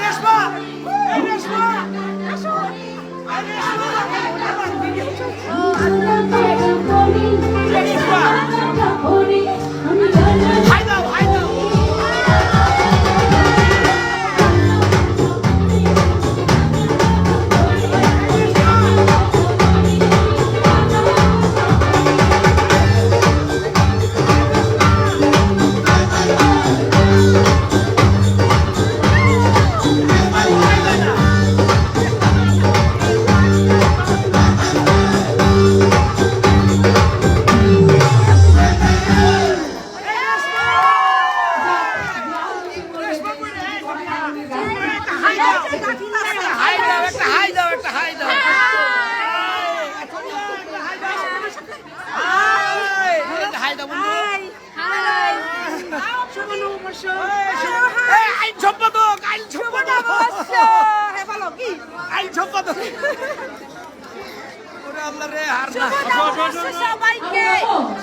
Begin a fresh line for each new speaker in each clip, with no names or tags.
রেশমা এই রেশমা আসো এই রেশমা হাই দাও হাই দাও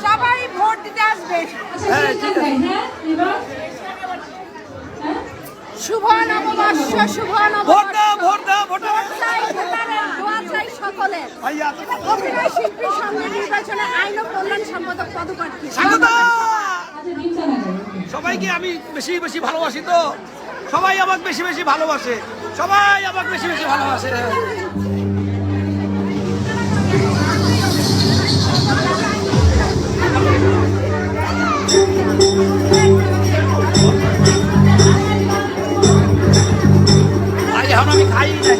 সবাই ভোট দিতে আসবে। শুভ নববর্ষ, শুভ সকলের অভিনয় শিল্পী সঙ্গে নির্বাচনে আইন ও কল্যাণ সম্পাদক পদপ্রার্থী
সবাইকে আমি বেশি বেশি ভালোবাসি তো সবাই আমাকে বেশি বেশি ভালোবাসে সবাই আমাকে বেশি বেশি ভালোবাসে এখন আমি খাই নাই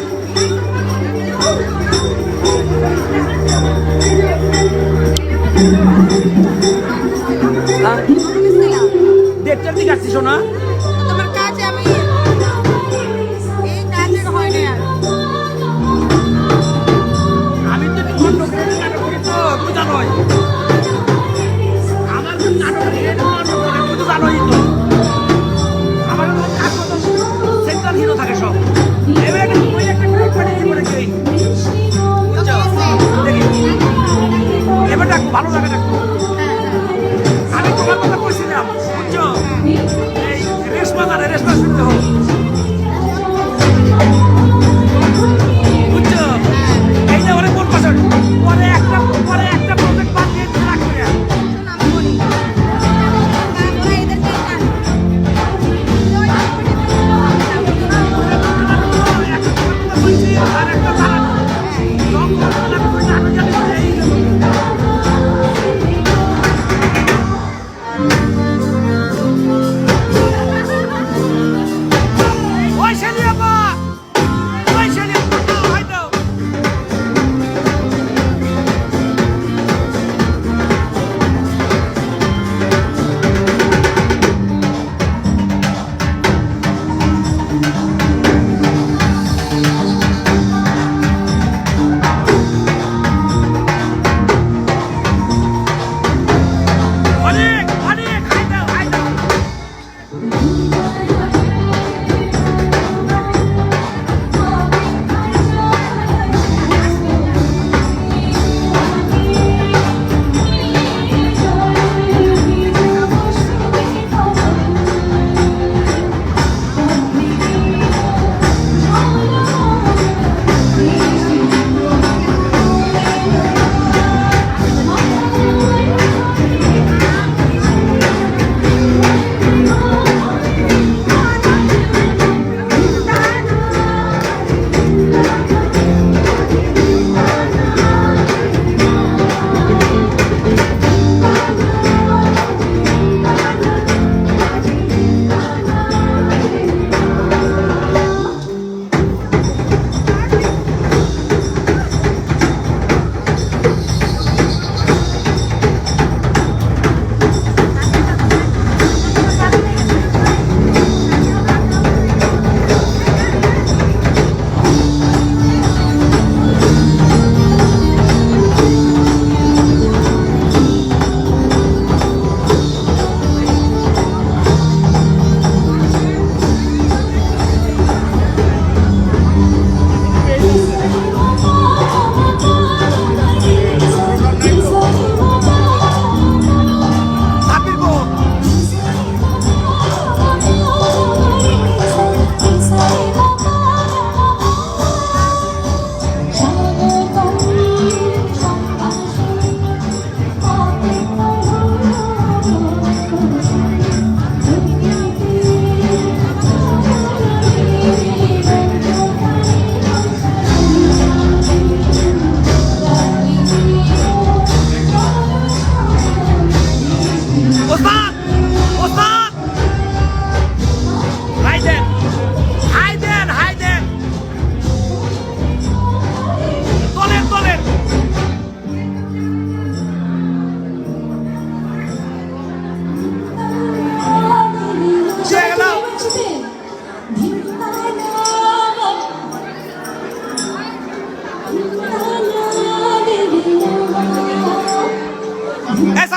দেড়টার দিকে আসছি শোনা
তোমার কাজে আমি এই কাজে হয় না
আমি তো অন্য নাটক করি তো তুই জানোই আমার নাটক তুই তো জানোই তো আমার কাজ কত সেন্টার হিরো থাকে সব এবার ওই একটা ক্লিক করে এই করে গেই এবার ডাকো ভালো লাগে ডাকো আমি তোমার কথা কইছিলাম বুঝছো এই রেশমা জানে রেশমা শুনতে হোক বুঝছো এইটা ওরে কোন বছর পরে একটা প্রজেক্ট বাদ দিয়ে রাখবে আর একটা তারা ওই শেলিয়াপা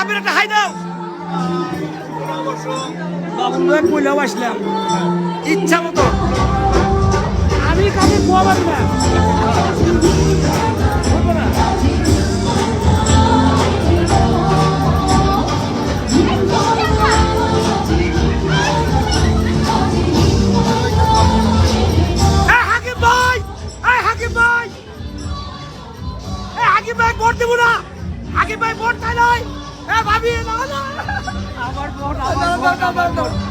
সাবির একটা হাই দাও বাবুল কইলাও আসলাম ইচ্ছা মতো আমি কাউকে কোয়াবার না বলবো না হাকিম ভাই ভোট দেবো না হাকিম ভাই ভোট চাই নাই ভাবি
আমার ভোট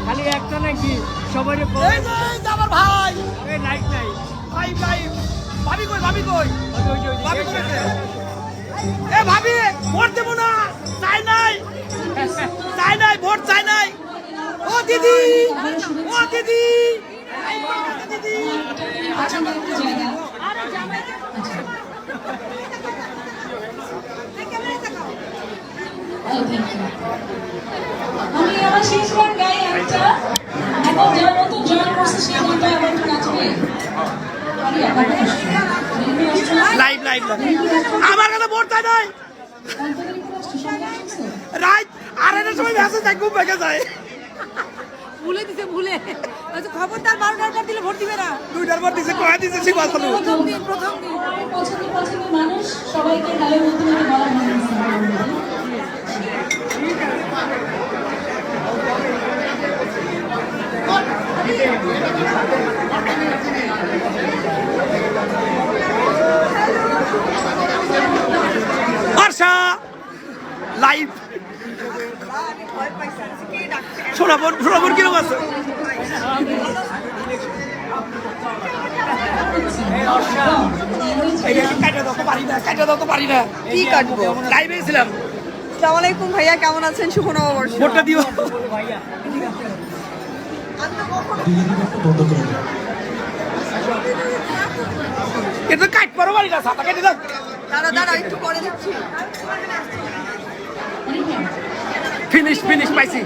খালি একটা নাকি সবাই
আমার ভাই
লাইট নাই
ভাই ভাই ভাবি কই ভাবি কই ভাবি কই ভাবি ভোট দেবো না চাই নাই ভোট চাই নাই ও দিদি দিদি
আমি আমার শেষ গান গাই একটা এখন যার নতুন জয়েন করছে সেই গানটা আবার একটু নাচবে
লাইভ আমার কাছে ভোট চাই নাই রাইট আর এর সময় মেসেজ দেখ খুব বেগে যায়
ভুলে দিছে ভুলে খবরদার 12টার পর দিলে ভোট দিবে না
2টার পর দিছে কয় দিছে সে কথা বলো
প্রথম দিন
পছন্দের মানুষ সবাইকে গায়ে বলতে বলা হয়
বর্ষা লাইভ সোনাপুর কিরকম আছে কাটা দাও তো পারি না
কি কাটবো?
লাইভে ছিলাম
আসসালামু আলাইকুম ভাইয়া, কেমন আছেন? শুভ নববর্ষ।
ভোটটা দিও কিন্তু কাট পারো বাড়ি না ছাতা কেটে দাও
দাঁড়া একটু পরে দিচ্ছি।
ফিনিশ পাইছি